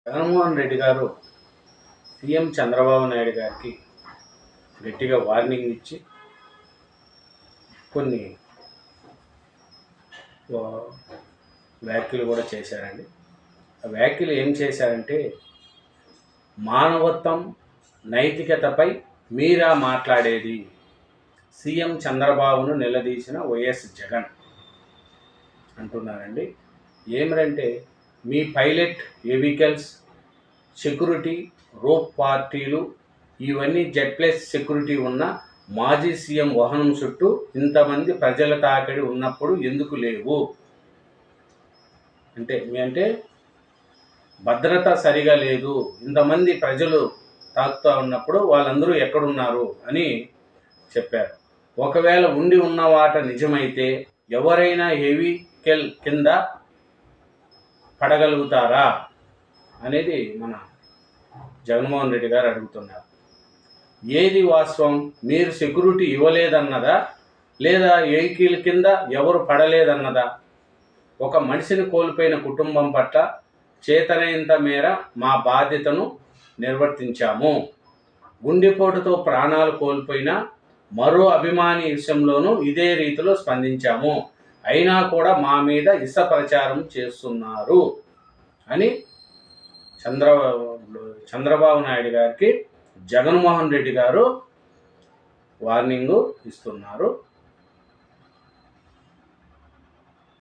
జగన్మోహన్ రెడ్డి గారు సీఎం చంద్రబాబు నాయుడు గారికి గట్టిగా వార్నింగ్ ఇచ్చి కొన్ని వ్యాఖ్యలు కూడా చేశారండి. ఆ వ్యాఖ్యలు ఏం చేశారంటే, మానవత్వం నైతికతపై మీరా మాట్లాడేది, సీఎం చంద్రబాబును నిలదీసిన వైఎస్ జగన్ అంటున్నారండి. ఏమిటంటే, మీ పైలట్ వెహికల్స్ సెక్యూరిటీ రోప్ పార్టీలు ఇవన్నీ జెడ్+ సెక్యూరిటీ ఉన్న మాజీ సీఎం వాహనం చుట్టూ ఇంతమంది ప్రజల తాకిడి ఉన్నప్పుడు ఎందుకు లేవు అంటే భద్రత సరిగా లేదు, ఇంతమంది ప్రజలు తాకుతూ ఉన్నప్పుడు వాళ్ళందరూ ఎక్కడున్నారు అని చెప్పారు. ఒకవేళ ఉండి ఉన్న వాట నిజమైతే ఎవరైనా వెహికల్ కింద పడగలుగుతారా అనేది మన జగన్మోహన్ రెడ్డి గారు అడుగుతున్నారు. ఏది వాస్తవం? మీరు సెక్యూరిటీ ఇవ్వలేదన్నదా, లేదా వెహికల్ కింద ఎవరు పడలేదన్నదా? ఒక మనిషిని కోల్పోయిన కుటుంబం పట్ల చేతనైనంత మేర మా బాధ్యతను నిర్వర్తించాము. గుండెపోటుతో ప్రాణాలు కోల్పోయిన మరో అభిమాని విషయంలోనూ ఇదే రీతిలో స్పందించాము. అయినా కూడా మా మీద ఇస ప్రచారం చేస్తున్నారు అని చంద్రబాబు నాయుడు గారికి జగన్మోహన్ రెడ్డి గారు వార్నింగ్ ఇస్తున్నారు.